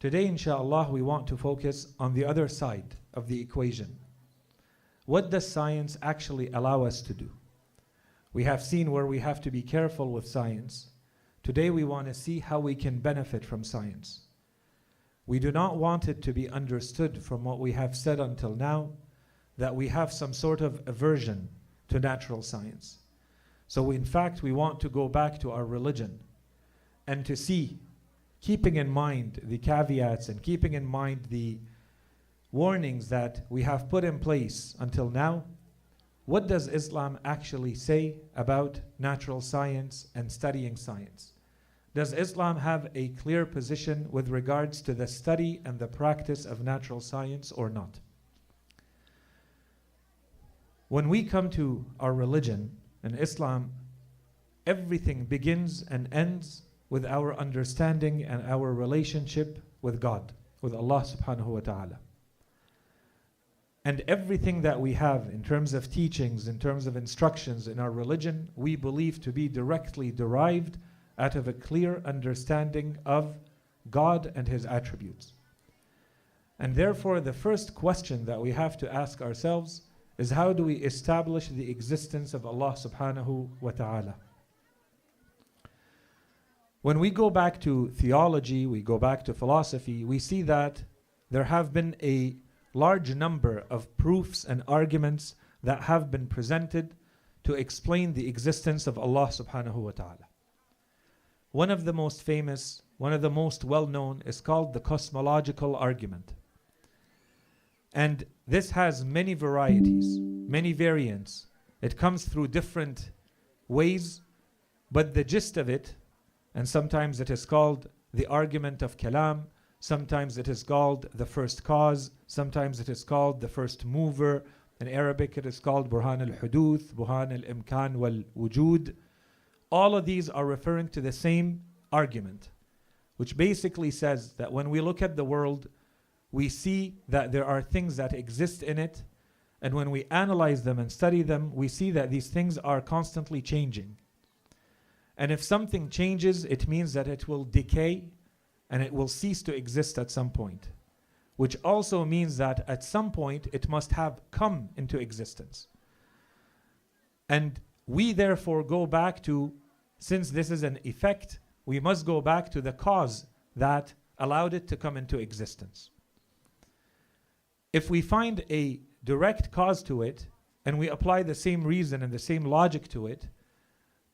Today, inshallah, we want to focus on the other side of the equation. What does science actually allow us to do? We have seen where we have to be careful with science. Today we want to see how we can benefit from science. We do not want it to be understood from what we have said until now that we have some sort of aversion to natural science. So in fact, we want to go back to our religion and to see, keeping in mind the caveats and keeping in mind the warnings that we have put in place until now, what does Islam actually say about natural science and studying science? Does Islam have a clear position with regards to the study and the practice of natural science or not? When we come to our religion in Islam, everything begins and ends with our understanding and our relationship with God, with Allah subhanahu wa ta'ala. And everything that we have in terms of teachings, in terms of instructions in our religion, we believe to be directly derived out of a clear understanding of God and His attributes. And therefore, the first question that we have to ask ourselves is, how do we establish the existence of Allah subhanahu wa ta'ala? When we go back to theology, we go back to philosophy, we see that there have been a large number of proofs and arguments that have been presented to explain the existence of Allah subhanahu wa ta'ala. One of the most famous, one of the most well-known is called the cosmological argument. And this has many varieties, many variants. It comes through different ways, but the gist of it, and sometimes it is called the argument of kalam, sometimes it is called the first cause, sometimes it is called the first mover. In Arabic it is called Burhan al-Huduth, Burhan al-Imkan wal-Wujud. All of these are referring to the same argument, which basically says that when we look at the world, we see that there are things that exist in it, and when we analyze them and study them, we see that these things are constantly changing. And if something changes, it means that it will decay and it will cease to exist at some point, which also means that at some point it must have come into existence. And we therefore go back to, since this is an effect, we must go back to the cause that allowed it to come into existence. If we find a direct cause to it and we apply the same reason and the same logic to it,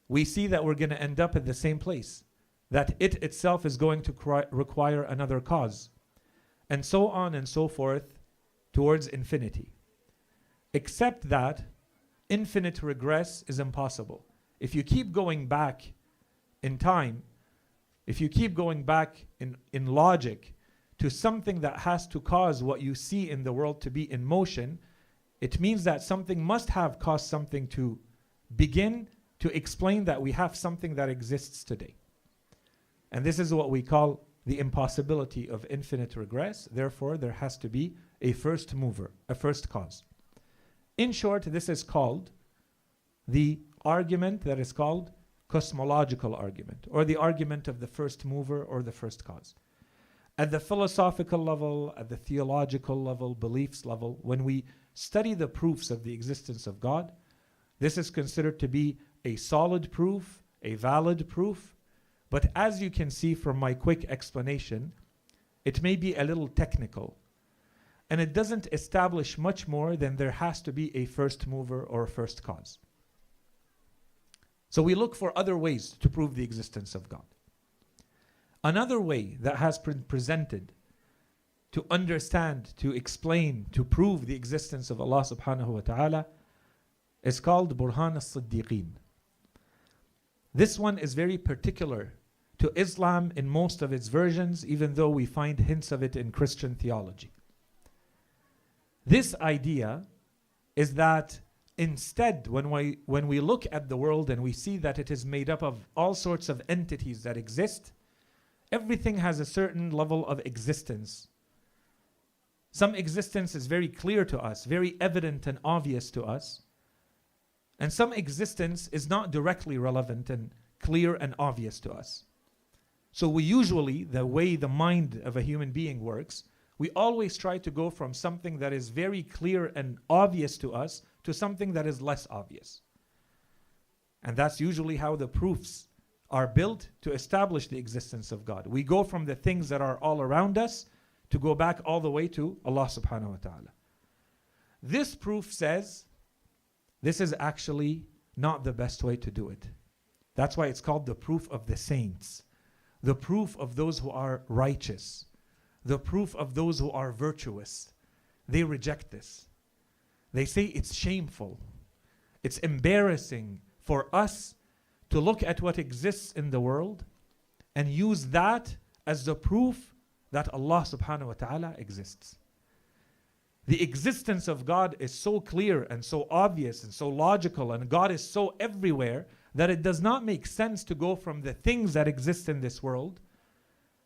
we see that we're going to end up at the same place, that it itself is going to require another cause, and so on and so forth towards infinity. Except that infinite regress is impossible. If you keep going back in time, if you keep going back in logic to something that has to cause what you see in the world to be in motion, it means that something must have caused something to begin to explain that we have something that exists today. And this is what we call the impossibility of infinite regress. Therefore, there has to be a first mover, a first cause. In short, this is called the argument that is called cosmological argument, or the argument of the first mover or the first cause. At the philosophical level, at the theological level, beliefs level, when we study the proofs of the existence of God, this is considered to be a solid proof, a valid proof. But as you can see from my quick explanation, it may be a little technical. And it doesn't establish much more than there has to be a first mover or a first cause. So we look for other ways to prove the existence of God. Another way that has been presented to understand, to explain, to prove the existence of Allah subhanahu wa ta'ala is called Burhan al-Siddiqeen. This one is very particular to Islam in most of its versions, even though we find hints of it in Christian theology. This idea is that instead, when we look at the world and we see that it is made up of all sorts of entities that exist, everything has a certain level of existence. Some existence is very clear to us, very evident and obvious to us. And some existence is not directly relevant and clear and obvious to us. So we usually, the way the mind of a human being works, we always try to go from something that is very clear and obvious to us to something that is less obvious. And that's usually how the proofs are built to establish the existence of God. We go from the things that are all around us to go back all the way to Allah subhanahu wa ta'ala. This proof says this is actually not the best way to do it. That's why it's called the proof of the saints, the proof of those who are righteous, the proof of those who are virtuous. They reject this. They say it's shameful, it's embarrassing for us to look at what exists in the world and use that as the proof that Allah subhanahu wa ta'ala exists. The existence of God is so clear and so obvious and so logical, and God is so everywhere that it does not make sense to go from the things that exist in this world,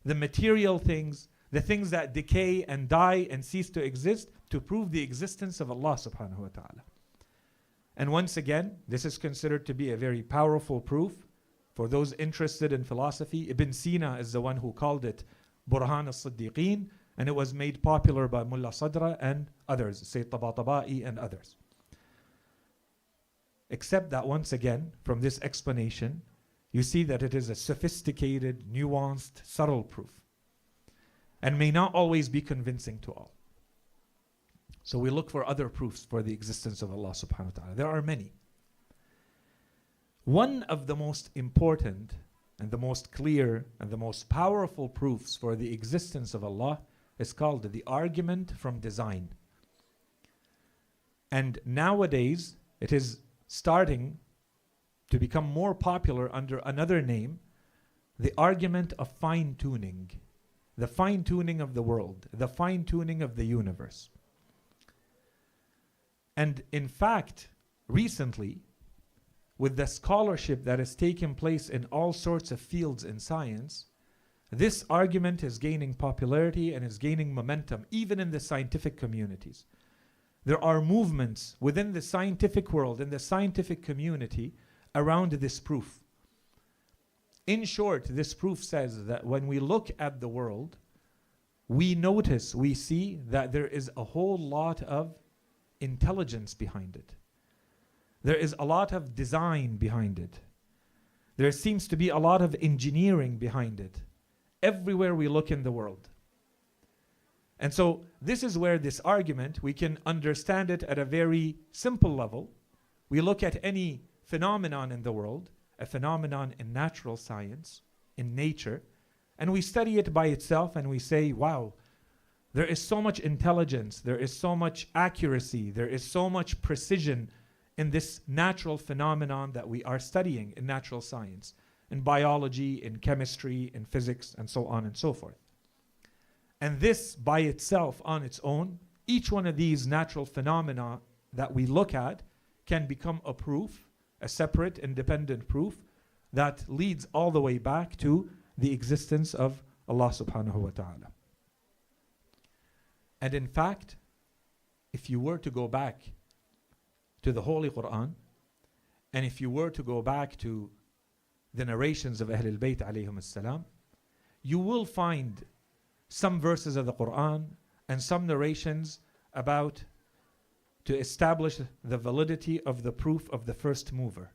the material things, the things that decay and die and cease to exist, to prove the existence of Allah subhanahu wa ta'ala. And once again, this is considered to be a very powerful proof for those interested in philosophy. Ibn Sina is the one who called it Burhan al-Siddiqeen, and it was made popular by Mullah Sadra and others, Sayyid Tabatabai and others. Except that once again, from this explanation, you see that it is a sophisticated, nuanced, subtle proof, and may not always be convincing to all. So we look for other proofs for the existence of Allah subhanahu wa ta'ala. There are many. One of the most important and the most clear and the most powerful proofs for the existence of Allah is called the argument from design. And nowadays it is starting to become more popular under another name, the argument of fine-tuning. The fine-tuning of the world, the fine-tuning of the universe. And in fact, recently, with the scholarship that has taken place in all sorts of fields in science, this argument is gaining popularity and is gaining momentum, even in the scientific communities. There are movements within the scientific world, in the scientific community, around this proof. In short, this proof says that when we look at the world, we notice, we see that there is a whole lot of intelligence behind it. There is a lot of design behind it. There seems to be a lot of engineering behind it, everywhere we look in the world. And so this is where this argument, we can understand it at a very simple level. We look at any phenomenon in the world, a phenomenon in natural science, in nature, and we study it by itself and we say, wow, there is so much intelligence, there is so much accuracy, there is so much precision in this natural phenomenon that we are studying in natural science, in biology, in chemistry, in physics, and so on and so forth. And this by itself, on its own, each one of these natural phenomena that we look at can become a proof, a separate, independent proof that leads all the way back to the existence of Allah subhanahu wa ta'ala. And in fact, if you were to go back to the Holy Quran, and if you were to go back to the narrations of Ahlul Bayt alayhim as-salam, you will find some verses of the Quran and some narrations about to establish the validity of the proof of the first mover.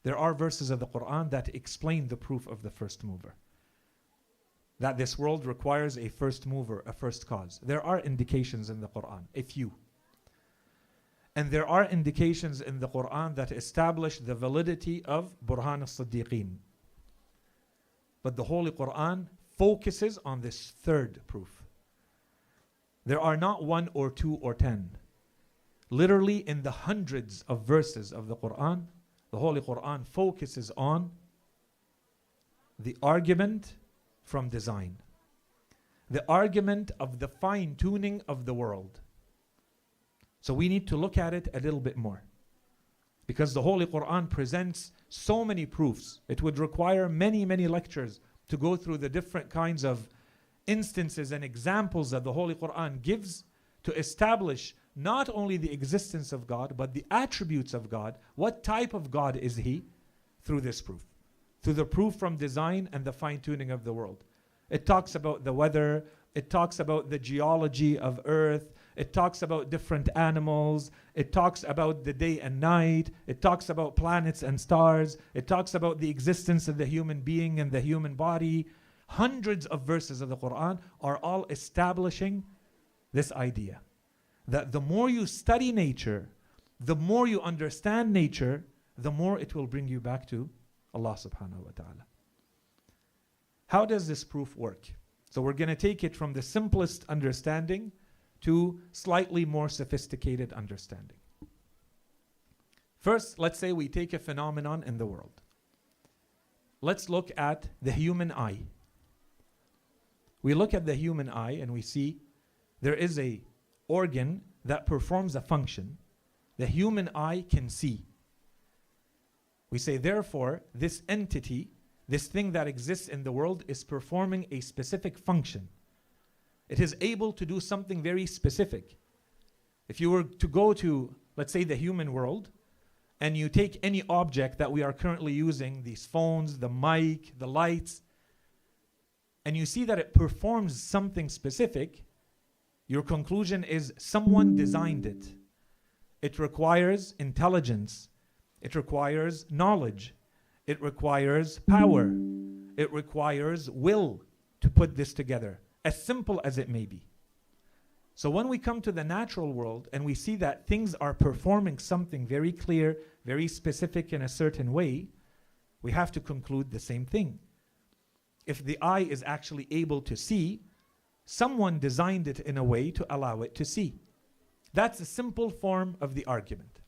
There are verses of the Quran that explain the proof of the first mover, that this world requires a first mover, a first cause. There are indications in the Quran, a few. And there are indications in the Quran that establish the validity of Burhan al-Siddiqeen. But the Holy Quran focuses on this third proof. There are not 1 or 2 or 10. Literally in the hundreds of verses of the Quran, the Holy Quran focuses on the argument from design, the argument of the fine-tuning of the world. So we need to look at it a little bit more, because the Holy Quran presents so many proofs. It would require many, many lectures to go through the different kinds of instances and examples that the Holy Quran gives to establish not only the existence of God, but the attributes of God. What type of God is He? Through this proof. to the proof from design and the fine-tuning of the world. It talks about the weather, it talks about the geology of Earth, it talks about different animals, it talks about the day and night, it talks about planets and stars, it talks about the existence of the human being and the human body. Hundreds of verses of the Quran are all establishing this idea that the more you study nature, the more you understand nature, the more it will bring you back to Allah subhanahu wa ta'ala. How does this proof work? So we're going to take it from the simplest understanding to slightly more sophisticated understanding. First, let's say we take a phenomenon in the world. Let's look at the human eye. We look at the human eye and we see there is a organ that performs a function. The human eye can see. We say, therefore, this entity, this thing that exists in the world is performing a specific function. It is able to do something very specific. If you were to go to, let's say, the human world, and you take any object that we are currently using, these phones, the mic, the lights, and you see that it performs something specific, your conclusion is someone designed it. It requires intelligence. It requires knowledge. It requires power. It requires will to put this together, as simple as it may be. So when we come to the natural world and we see that things are performing something very clear, very specific in a certain way, we have to conclude the same thing. If the eye is actually able to see, someone designed it in a way to allow it to see. That's a simple form of the argument.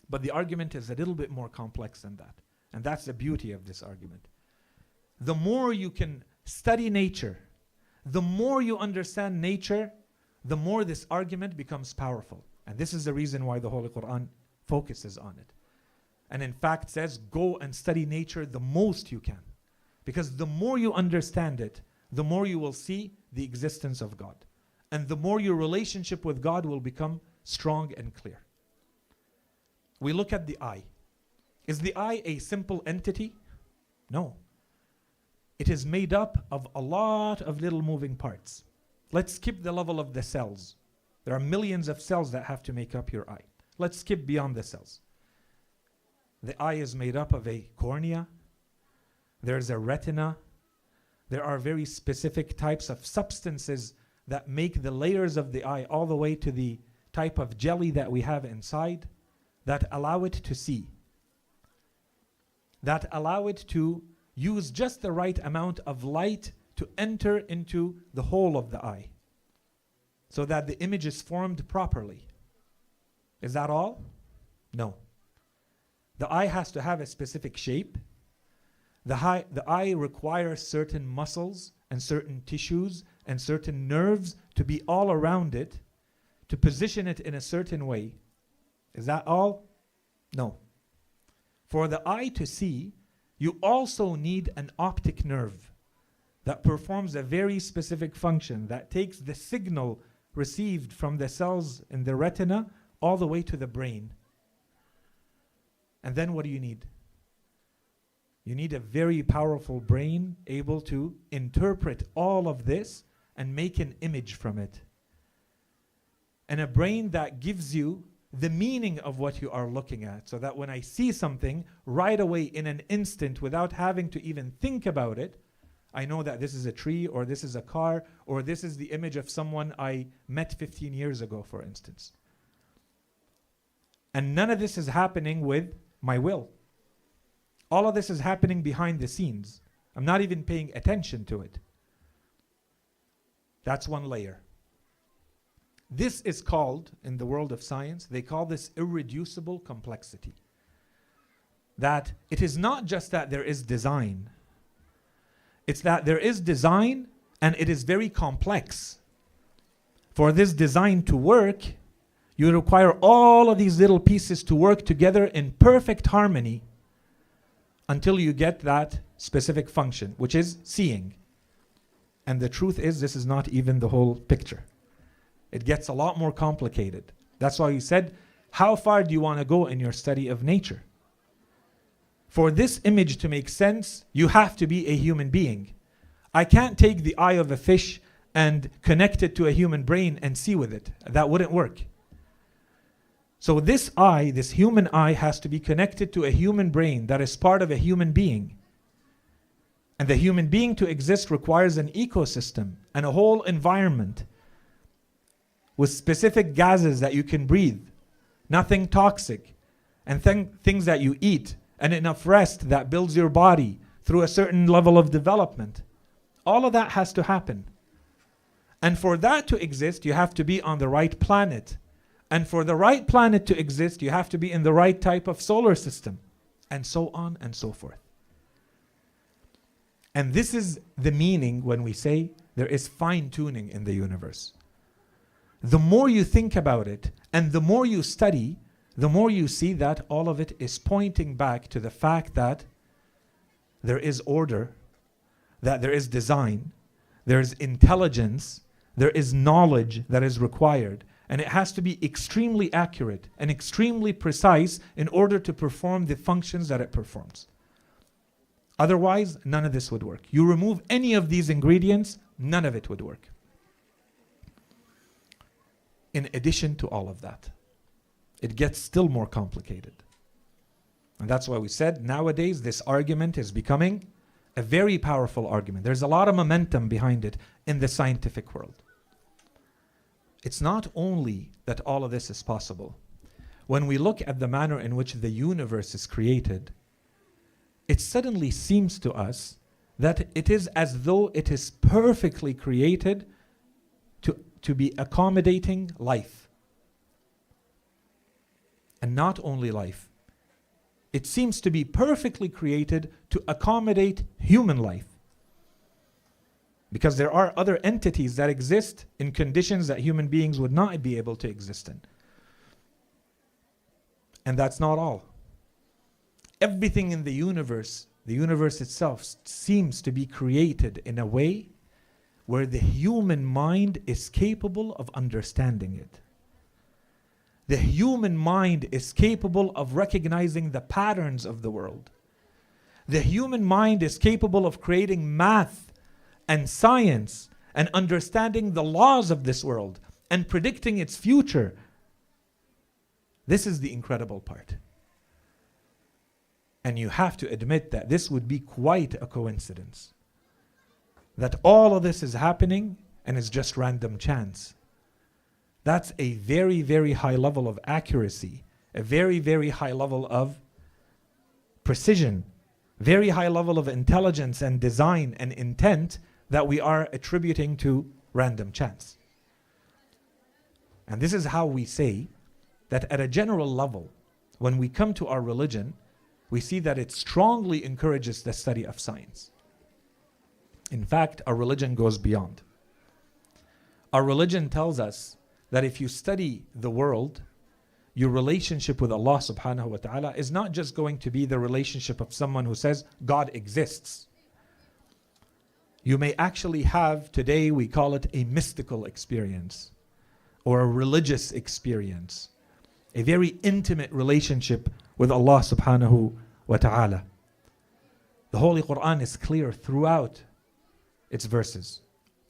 But the argument is a little bit more complex than that. And that's the beauty of this argument. The more you can study nature, the more you understand nature, the more this argument becomes powerful. And this is the reason why the Holy Quran focuses on it. And in fact says, go and study nature the most you can. Because the more you understand it, the more you will see the existence of God. And the more your relationship with God will become strong and clear. We look at the eye. Is the eye a simple entity? No. It is made up of a lot of little moving parts. Let's skip the level of the cells. There are millions of cells that have to make up your eye. Let's skip beyond the cells. The eye is made up of a cornea. There's a retina. There are very specific types of substances that make the layers of the eye all the way to the type of jelly that we have inside that allow it to see. That allow it to use just the right amount of light to enter into the whole of the eye so that the image is formed properly. Is that all? No. The eye has to have a specific shape. The eye requires certain muscles and certain tissues and certain nerves to be all around it, to position it in a certain way. Is that all? No. For the eye to see, you also need an optic nerve that performs a very specific function that takes the signal received from the cells in the retina all the way to the brain. And then what do you need? You need a very powerful brain able to interpret all of this and make an image from it. And a brain that gives you the meaning of what you are looking at, so that when I see something right away in an instant without having to even think about it, I know that this is a tree, or this is a car, or this is the image of someone I met 15 years ago, for instance. And none of this is happening with my will. All of this is happening behind the scenes. I'm not even paying attention to it. That's one layer. This is called, in the world of science, they call this irreducible complexity. That it is not just that there is design. It's that there is design and it is very complex. For this design to work, you require all of these little pieces to work together in perfect harmony until you get that specific function, which is seeing. And the truth is, this is not even the whole picture. It gets a lot more complicated. That's why he said, how far do you want to go in your study of nature? For this image to make sense, you have to be a human being. I can't take the eye of a fish and connect it to a human brain and see with it. That wouldn't work. So this eye, this human eye, has to be connected to a human brain that is part of a human being. And the human being to exist requires an ecosystem and a whole environment with specific gases that you can breathe, nothing toxic, and things that you eat, and enough rest that builds your body through a certain level of development. All of that has to happen. And for that to exist, you have to be on the right planet. And for the right planet to exist, you have to be in the right type of solar system, and so on and so forth. And this is the meaning when we say there is fine-tuning in the universe. The more you think about it, and the more you study, the more you see that all of it is pointing back to the fact that there is order, that there is design, there is intelligence, there is knowledge that is required, and it has to be extremely accurate and extremely precise in order to perform the functions that it performs. Otherwise, none of this would work. You remove any of these ingredients, none of it would work. In addition to all of that, it gets still more complicated. And that's why we said nowadays this argument is becoming a very powerful argument. There's a lot of momentum behind it in the scientific world. It's not only that all of this is possible. When we look at the manner in which the universe is created, it suddenly seems to us that it is as though it is perfectly created to be accommodating life. And not only life. It seems to be perfectly created to accommodate human life. Because there are other entities that exist in conditions that human beings would not be able to exist in. And that's not all. Everything in the universe itself seems to be created in a way where the human mind is capable of understanding it. The human mind is capable of recognizing the patterns of the world. The human mind is capable of creating math and science and understanding the laws of this world and predicting its future. This is the incredible part. And you have to admit that this would be quite a coincidence. That all of this is happening and it's just random chance. That's a very, very high level of accuracy, a very, very high level of precision, very high level of intelligence and design and intent that we are attributing to random chance. And this is how we say that at a general level, when we come to our religion, we see that it strongly encourages the study of science. In fact, our religion goes beyond. Our religion tells us that if you study the world, your relationship with Allah subhanahu wa ta'ala is not just going to be the relationship of someone who says God exists. You may actually have, today we call it a mystical experience or a religious experience, a very intimate relationship with Allah subhanahu wa ta'ala. The Holy Quran is clear throughout its verses.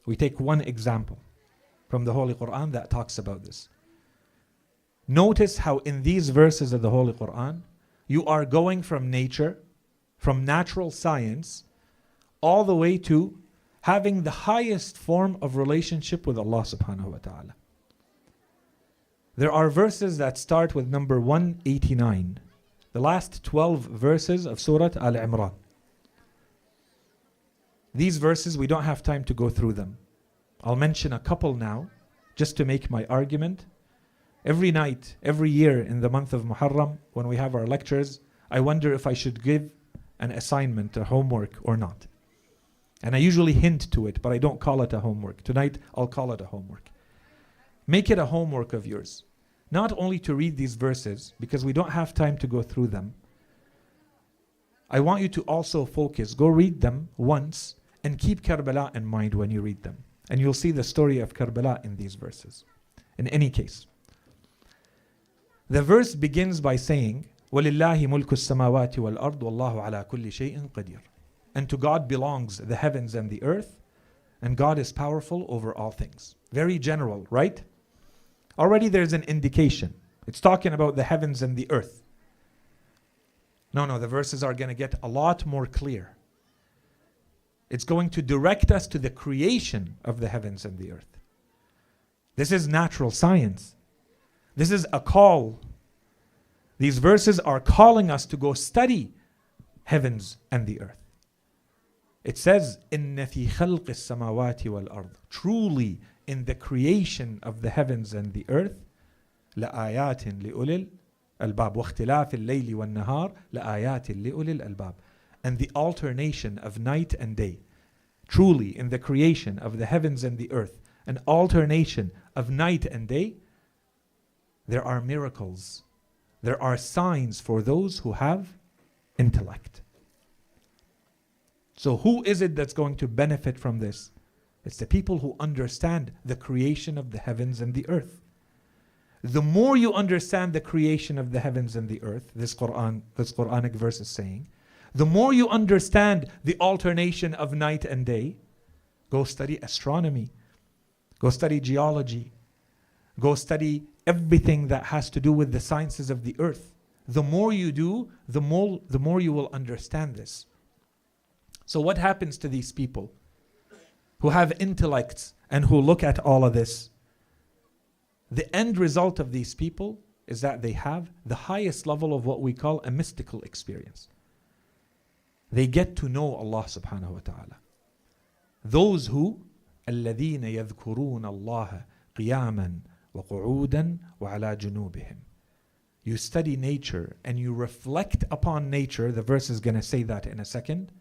We take one example from the Holy Quran that talks about this. Notice how in these verses of the Holy Quran, you are going from nature, from natural science, all the way to having the highest form of relationship with Allah subhanahu wa ta'ala. There are verses that start with number 189, the last 12 verses of Surah Al-Imran. These verses, we don't have time to go through them. I'll mention a couple now, just to make my argument. Every night, every year in the month of Muharram, when we have our lectures, I wonder if I should give an assignment, a homework or not. And I usually hint to it, but I don't call it a homework. Tonight, I'll call it a homework. Make it a homework of yours. Not only to read these verses, because we don't have time to go through them. I want you to also focus, go read them once, and keep Karbala in mind when you read them. And you'll see the story of Karbala in these verses. In any case, the verse begins by saying, وَلِلَّهِ مُلْكُ السَّمَاوَاتِ وَالْأَرْضِ وَاللَّهُ عَلَى كُلِّ شَيْءٍ قَدِيرٌ. And to God belongs the heavens and the earth, and God is powerful over all things. Very general, right? Already there's an indication. It's talking about the heavens and the earth. No, the verses are going to get a lot more clear. It's going to direct us to the creation of the heavens and the earth. This is natural science. This is a call. These verses are calling us to go study heavens and the earth. It says, إِنَّ فِي خَلْقِ السَّمَاوَاتِ وَالْأَرْضِ. Truly, in the creation of the heavens and the earth, لَآيَاتٍ لِأُولِي الْأَلْبَابِ وَاخْتِلَافِ اللَّيْلِ وَالنَّهَارِ لَآيَاتٍ لِأُولِي الْأَلْبَابِ. And the alternation of night and day. Truly, in the creation of the heavens and the earth, an alternation of night and day, there are miracles. There are signs for those who have intellect. So who is it that's going to benefit from this? It's the people who understand the creation of the heavens and the earth. The more you understand the creation of the heavens and the earth, this Quranic verse is saying, the more you understand the alternation of night and day, go study astronomy, go study geology, go study everything that has to do with the sciences of the earth. The more you do, the more you will understand this. So what happens to these people who have intellects and who look at all of this? The end result of these people is that they have the highest level of what we call a mystical experience. They get to know Allah subhanahu wa ta'ala. Those who الذين يذكرون الله قياما وقعودا وعلى جنوبهم. You study nature and you reflect upon nature. The verse is going to say that in a second.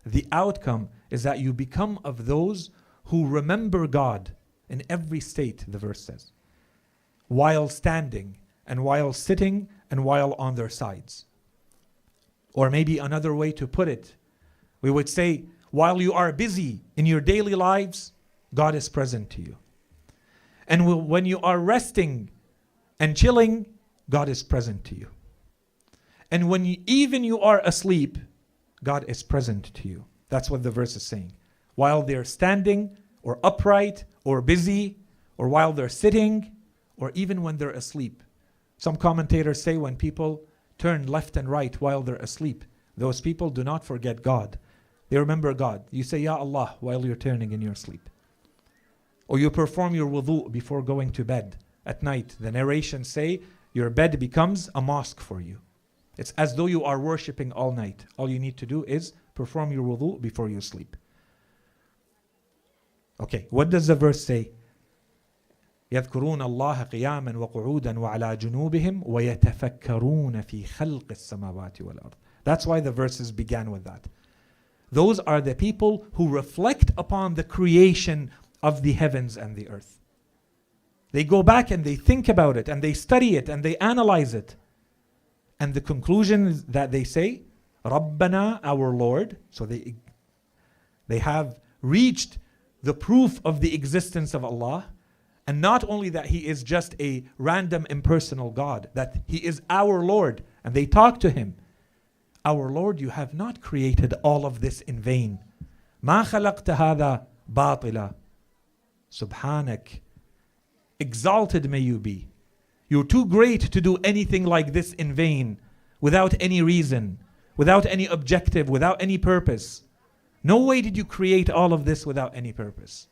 The outcome is that you become of those who remember God in every state, the verse says, while standing and while sitting and while on their sides. Or maybe another way to put it, we would say, while you are busy in your daily lives, God is present to you. And when you are resting and chilling, God is present to you. And when even you are asleep, God is present to you. That's what the verse is saying. While they're standing or upright or busy, or while they're sitting, or even when they're asleep. Some commentators say when people turn left and right while they're asleep, those people do not forget God. They remember God. You say, Ya Allah, while you're turning in your sleep. Or you perform your wudu before going to bed at night. The narrations say your bed becomes a mosque for you. It's as though you are worshipping all night. All you need to do is perform your wudu before you sleep. Okay, what does the verse say? يذكرون الله قياما وقعودا وعلى جنوبهم ويتفكرون في خلق السماوات والأرض. That's why the verses began with that. Those are the people who reflect upon the creation of the heavens and the earth. They go back and they think about it and they study it and they analyze it. And the conclusion is that they say, Rabbana, our Lord. So they have reached the proof of the existence of Allah. And not only that He is just a random impersonal God, that He is our Lord. And they talk to Him. Our Lord, you have not created all of this in vain. ما خلقت هذا باطلا. Subhanak. Exalted may you be. You're too great to do anything like this in vain, without any reason, without any objective, without any purpose. No way did you create all of this without any purpose.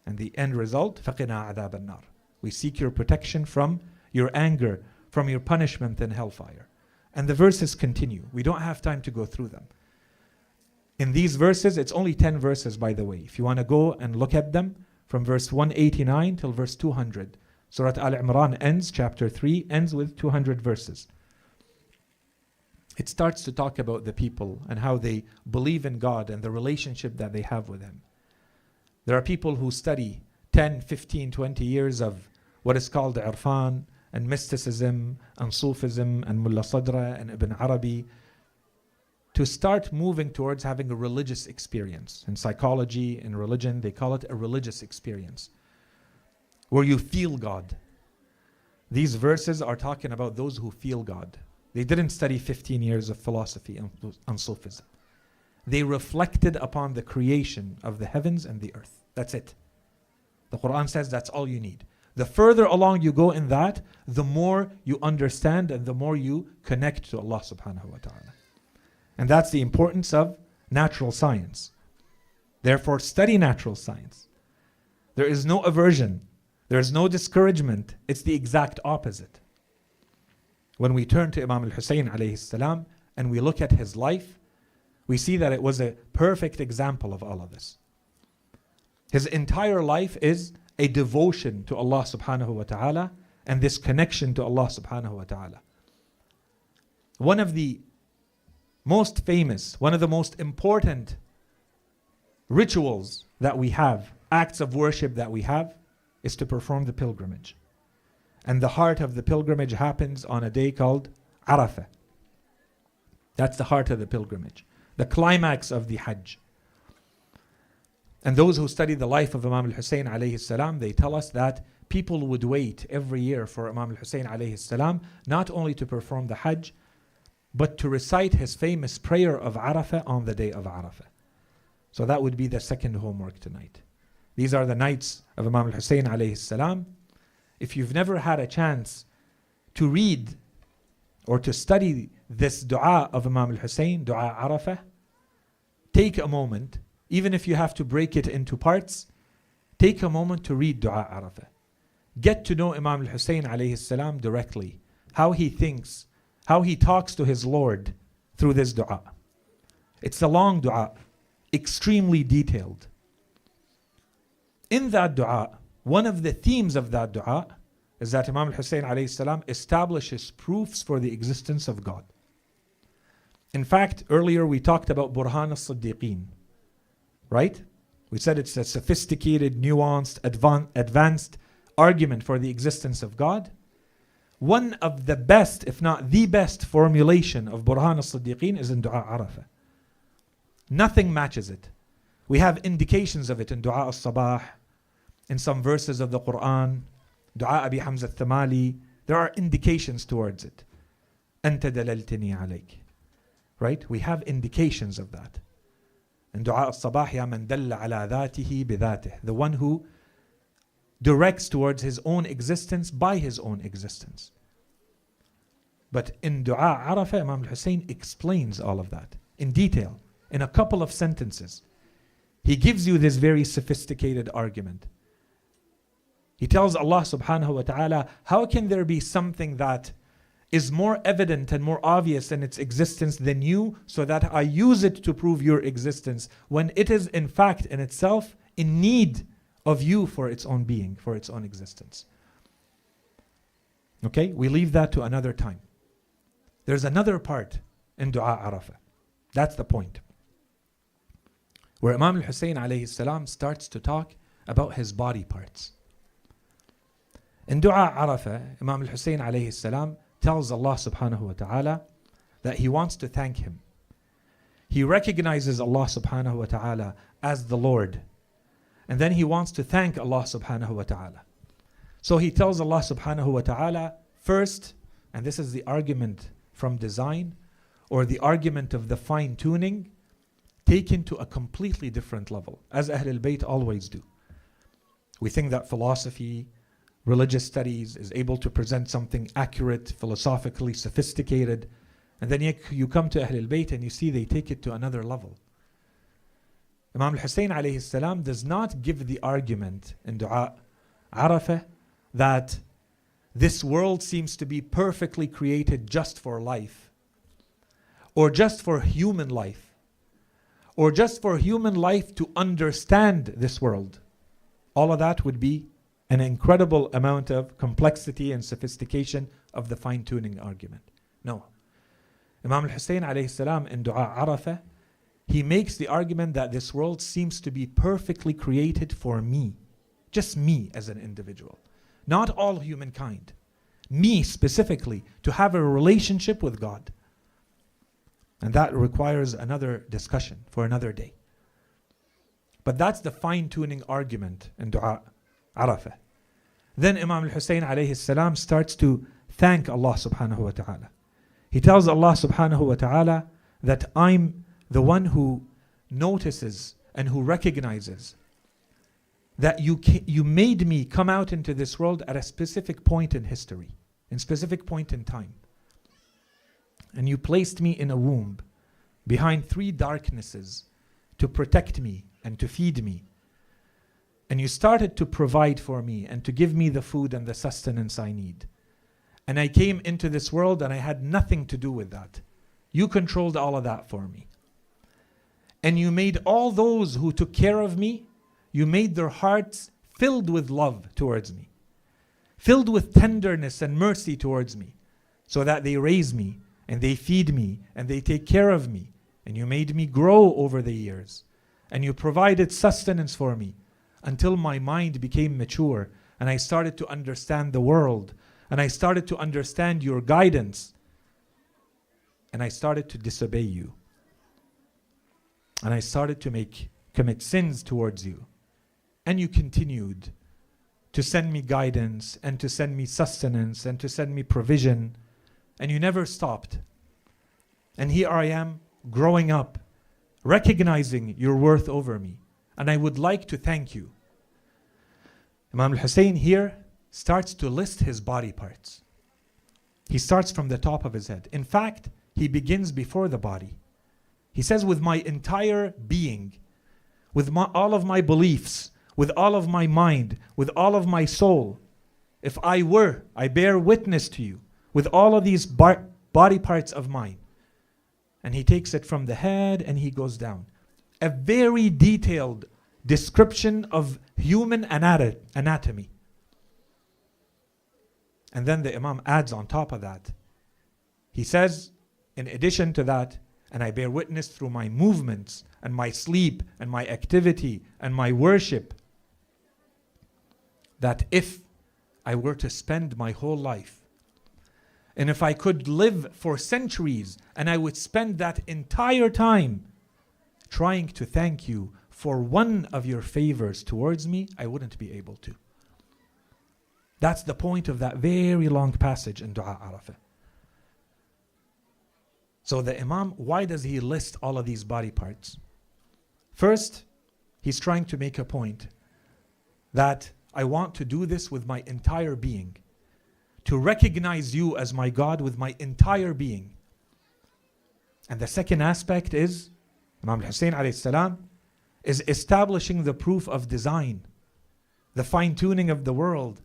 And the end result, فَقِنَا عَذَابَ النَّارِ. We seek your protection from your anger, from your punishment in hellfire. And the verses continue. We don't have time to go through them. In these verses, it's only 10 verses, by the way. If you want to go and look at them, from verse 189 till verse 200. Surah Al-Imran ends, chapter 3, ends with 200 verses. It starts to talk about the people and how they believe in God and the relationship that they have with Him. There are people who study 10, 15, 20 years of what is called Irfan and mysticism and Sufism and Mullah Sadra and Ibn Arabi to start moving towards having a religious experience. In psychology, in religion, they call it a religious experience where you feel God. these verses are talking about those who feel God. They didn't study 15 years of philosophy and Sufism. They reflected upon the creation of the heavens and the earth. That's it. The Quran says that's all you need. The further along you go in that, the more you understand and the more you connect to Allah subhanahu wa ta'ala. And that's the importance of natural science. Therefore, study natural science. There is no aversion. There is no discouragement. It's the exact opposite. When we turn to Imam al-Hussein alayhi salam and we look at his life, we see that it was a perfect example of all of this. His entire life is a devotion to Allah subhanahu wa ta'ala and this connection to Allah subhanahu wa ta'ala. One of the most famous, one of the most important rituals that we have, acts of worship that we have, is to perform the pilgrimage. And the heart of the pilgrimage happens on a day called Arafah. That's the heart of the pilgrimage, the climax of the Hajj. And those who study the life of Imam al-Hussein alayhi salam, they tell us that people would wait every year for Imam al-Hussein alayhi salam, not only to perform the Hajj, but to recite his famous prayer of Arafah on the day of Arafah. So that would be the second homework tonight. These are the nights of Imam al-Hussein alayhi salam. If you've never had a chance to read or to study this dua of Imam al-Hussein, dua Arafah, take a moment, even if you have to break it into parts, take a moment to read dua Arafah. Get to know Imam al-Hussein alayhi salam directly, how he thinks, how he talks to his Lord through this dua. It's a long dua, extremely detailed. In that dua, one of the themes of that dua is that Imam al-Hussein alayhi salam establishes proofs for the existence of God. In fact, earlier we talked about Burhan al-Siddiqeen, right? We said it's a sophisticated, nuanced, advanced argument for the existence of God. One of the best, if not the best formulation of Burhan al-Siddiqeen is in dua Arafah. Nothing matches it. We have indications of it in dua al-Sabah, in some verses of the Quran, dua Abi Hamza al-Thamali. There are indications towards it. أنت دللتني عليك. Right? We have indications of that. In dua al-Sabah, يا من دل على ذاته بذاته. The one who directs towards his own existence by his own existence. But in dua Arafah, Imam al-Hussein explains all of that in detail, in a couple of sentences. He gives you this very sophisticated argument. He tells Allah subhanahu wa ta'ala, how can there be something that is more evident and more obvious in its existence than you, so that I use it to prove your existence, when it is in fact in itself in need of you for its own being, for its own existence. Okay, we leave that to another time. There's another part in dua Arafah. That's the point. Where Imam al-Hussein alayhi salam starts to talk about his body parts. In dua Arafah, Imam al-Hussein alayhi salam tells Allah subhanahu wa ta'ala that he wants to thank him. He recognizes Allah subhanahu wa ta'ala as the Lord. And then he wants to thank Allah subhanahu wa ta'ala. So he tells Allah subhanahu wa ta'ala first, and this is the argument from design, or the argument of the fine-tuning, taken to a completely different level, as Ahlul Bayt always do. We think that philosophy, religious studies is able to present something accurate, philosophically sophisticated, and then you come to Ahlul Bayt and you see they take it to another level. Imam al-Hussein alayhi salam does not give the argument in dua Arafah that this world seems to be perfectly created just for life, or just for human life, or just for human life to understand this world. All of that would be an incredible amount of complexity and sophistication of the fine-tuning argument. No. Imam al-Hussein alayhi salam in dua Arafah, he makes the argument that this world seems to be perfectly created for me. Just me as an individual. Not all humankind. Me specifically, to have a relationship with God. And that requires another discussion for another day. But that's the fine-tuning argument in dua Arafah. Then Imam al-Hussein alayhi salam starts to thank Allah subhanahu wa ta'ala. He tells Allah subhanahu wa ta'ala that I'm the one who notices and who recognizes that you made me come out into this world at a specific point in history, in specific point in time. And you placed me in a womb behind 3 darknesses to protect me and to feed me. And you started to provide for me and to give me the food and the sustenance I need. And I came into this world and I had nothing to do with that. You controlled all of that for me. And you made all those who took care of me, you made their hearts filled with love towards me, filled with tenderness and mercy towards me, so that they raise me and they feed me and they take care of me. And you made me grow over the years. And you provided sustenance for me until my mind became mature and I started to understand the world and I started to understand your guidance and I started to disobey you. And I started to commit sins towards you. And you continued to send me guidance and to send me sustenance and to send me provision. And you never stopped. And here I am growing up, recognizing your worth over me. And I would like to thank you. Imam al-Hussein here starts to list his body parts. He starts from the top of his head. In fact, he begins before the body. He says, with my entire being, with all of my beliefs, with all of my mind, with all of my soul, if I bear witness to you, with all of these body parts of mine. And he takes it from the head and he goes down. A very detailed description of human anatomy. And then the Imam adds on top of that. He says, in addition to that, and I bear witness through my movements and my sleep and my activity and my worship, that if I were to spend my whole life, and if I could live for centuries and I would spend that entire time trying to thank you for one of your favors towards me, I wouldn't be able to. That's the point of that very long passage in Dua Arafah. So the Imam, why does he list all of these body parts? First, he's trying to make a point that I want to do this with my entire being. To recognize you as my God with my entire being. And the second aspect is, Imam al-Hussein alayhi salam is establishing the proof of design, the fine-tuning of the world.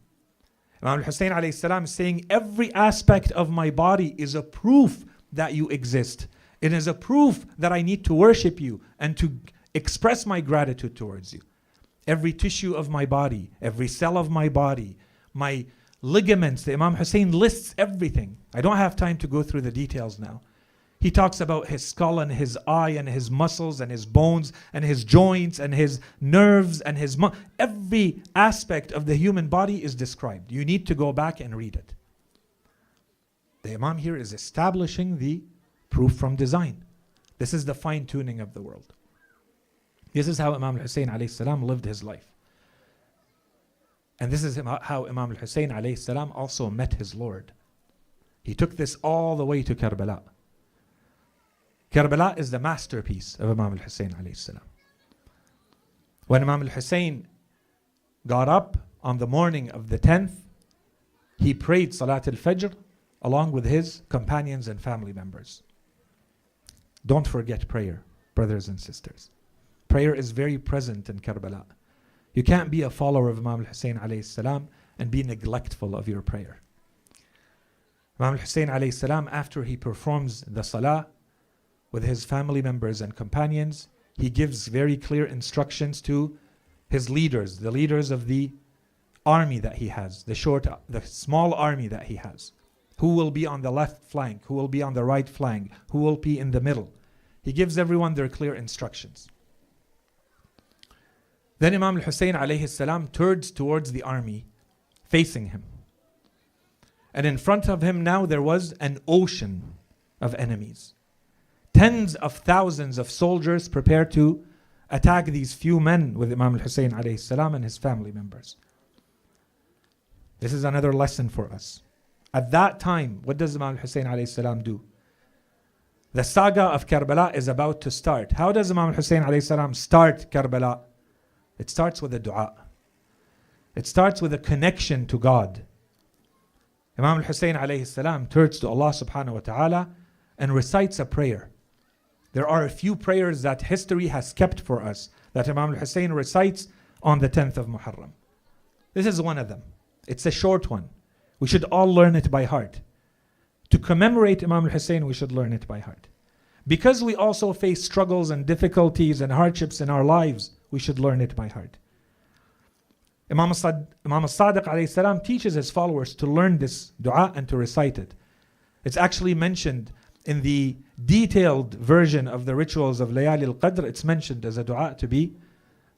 Imam al-Hussein alayhi salam is saying, every aspect of my body is a proof that you exist. It is a proof that I need to worship you and to express my gratitude towards you. Every tissue of my body, every cell of my body, my ligaments, the Imam Hussein lists everything. I don't have time to go through the details now. He talks about his skull and his eye and his muscles and his bones and his joints and his nerves and his every aspect of the human body is described. You need to go back and read it. The Imam here is establishing the proof from design. This is the fine-tuning of the world. This is how Imam al-Hussein alayhi salam lived his life. And this is how Imam al-Hussein alayhi salam also met his Lord. He took this all the way to Karbala. Karbala is the masterpiece of Imam al-Hussein alayhi salam. When Imam al-Hussein got up on the morning of the 10th, he prayed Salat al-Fajr along with his companions and family members. Don't forget prayer, brothers and sisters. Prayer is very present in Karbala. You can't be a follower of Imam al-Hussein alayhi salam and be neglectful of your prayer. Imam al-Hussein alayhi salam, after he performs the salah with his family members and companions, he gives very clear instructions to his leaders, the leaders of the army that he has, the small army that he has. Who will be on the left flank? Who will be on the right flank? Who will be in the middle? He gives everyone their clear instructions. Then Imam al-Hussein alayhi salam turns towards the army, facing him. And in front of him now there was an ocean of enemies. Tens of thousands of soldiers prepared to attack these few men with Imam al-Hussein alayhi salam and his family members. This is another lesson for us. At that time, what does Imam al-Hussein alayhi salam do? The saga of Karbala is about to start. How does Imam al-Hussein alayhi salam start Karbala? It starts with a dua. It starts with a connection to God. Imam al-Hussein alayhi salam turns to Allah subhanahu wa ta'ala and recites a prayer. There are a few prayers that history has kept for us that Imam al-Hussein recites on the 10th of Muharram. This is one of them. It's a short one. We should all learn it by heart. To commemorate Imam al-Hussein, we should learn it by heart. Because we also face struggles and difficulties and hardships in our lives, we should learn it by heart. Imam al-Sadiq alayhi salam teaches his followers to learn this dua and to recite it. It's actually mentioned in the detailed version of the rituals of Layali al-Qadr. It's mentioned as a dua to be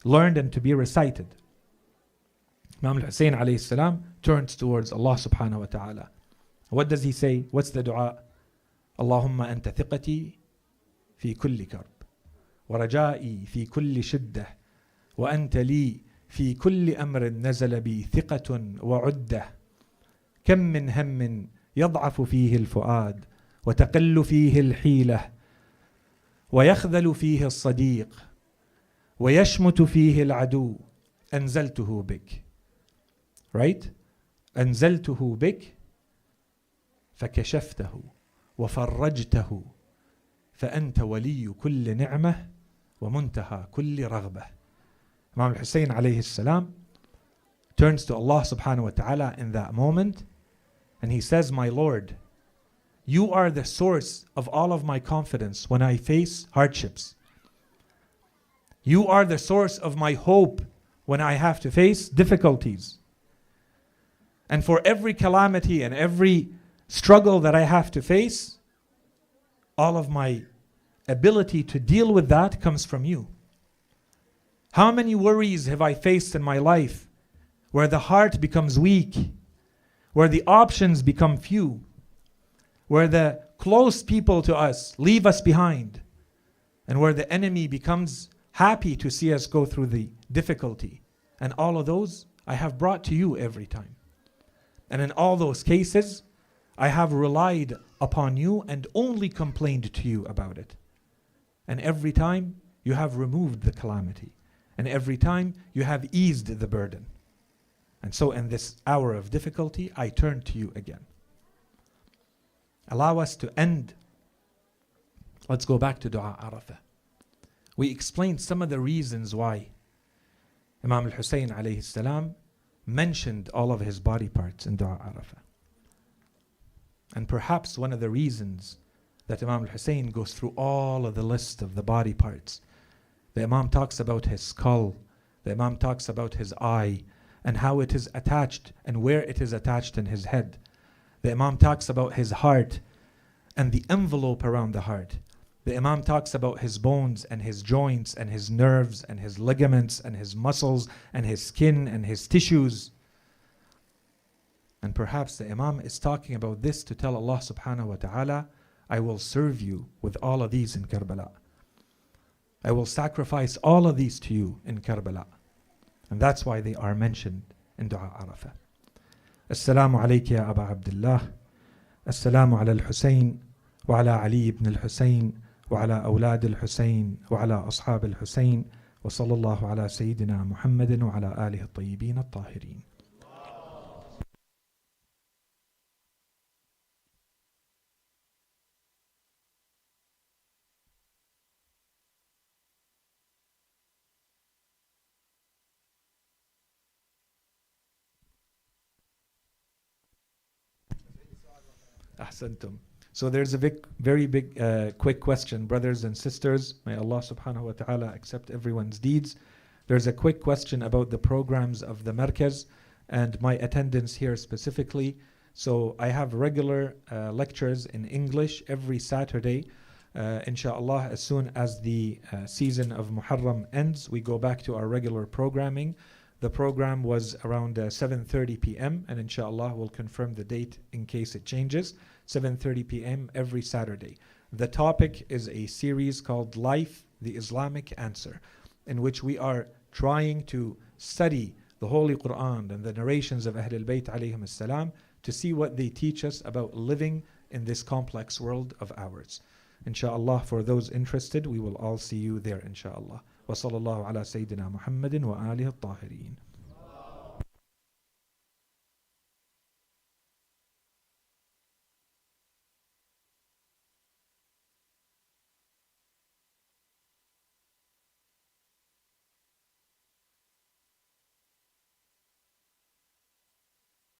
learned and to be recited. Imam al-Hussein alayhi salam turns towards Allah subhanahu wa ta'ala. What does he say? What's the dua? Allahumma anta thiqati fi kulli karb wa raja'i fi kulli shiddah wa anta li في كل أمر نزل بي ثقة وعدة كم من هم يضعف فيه الفؤاد وتقل فيه الحيلة ويخذل فيه الصديق ويشمت فيه العدو أنزلته بك. Right? أنزلته بك فكشفته وفرجته فأنت ولي كل نعمة ومنتهى كل رغبة. Imam al-Hussein alayhi salam turns to Allah subhanahu wa ta'ala in that moment and he says, my Lord, you are the source of all of my confidence when I face hardships. You are the source of my hope when I have to face difficulties. And for every calamity and every struggle that I have to face, all of my ability to deal with that comes from you. How many worries have I faced in my life where the heart becomes weak, where the options become few, where the close people to us leave us behind, and where the enemy becomes happy to see us go through the difficulty. And all of those I have brought to you every time. And in all those cases, I have relied upon you and only complained to you about it. And every time you have removed the calamity. And every time you have eased the burden. And so in this hour of difficulty, I turn to you again. Allow us to end. Let's go back to Dua Arafah. We explained some of the reasons why Imam al-Hussein alayhi salam mentioned all of his body parts in Dua Arafah. And perhaps one of the reasons that Imam al-Hussein goes through all of the list of the body parts. The Imam talks about his skull. The Imam talks about his eye and how it is attached and where it is attached in his head. The Imam talks about his heart and the envelope around the heart. The Imam talks about his bones and his joints and his nerves and his ligaments and his muscles and his skin and his tissues. And perhaps the Imam is talking about this to tell Allah subhanahu wa ta'ala, I will serve you with all of these in Karbala. I will sacrifice all of these to you in Karbala. And that's why they are mentioned in Dua Arafah. Assalamu alayka ya Aba Abdullah. Assalamu ala al-Husayn wa ala Ali ibn al-Husayn wa ala awlad al-Husayn wa ala ashab al-Husayn wa sallallahu ala Sayyidina Muhammadin wa ala alihi at-tayyibin at-tahirin. Ahsantum. So there's a very big, quick question, brothers and sisters. May Allah subhanahu wa ta'ala accept everyone's deeds. There's a quick question about the programs of the Markaz and my attendance here specifically. So I have regular lectures in English every Saturday. Inshallah, as soon as the season of Muharram ends, we go back to our regular programming. The program was around 7:30 p.m. and inshallah we'll confirm the date in case it changes. 7:30 p.m. every Saturday. The topic is a series called Life, the Islamic Answer, in which we are trying to study the Holy Quran and the narrations of Ahlul Bayt alayhim as-salam to see what they teach us about living in this complex world of ours. Insha'Allah, for those interested, we will all see you there, insha'Allah. Wa sallallahu ala Sayyidina Muhammadin wa alihi at-tahirin.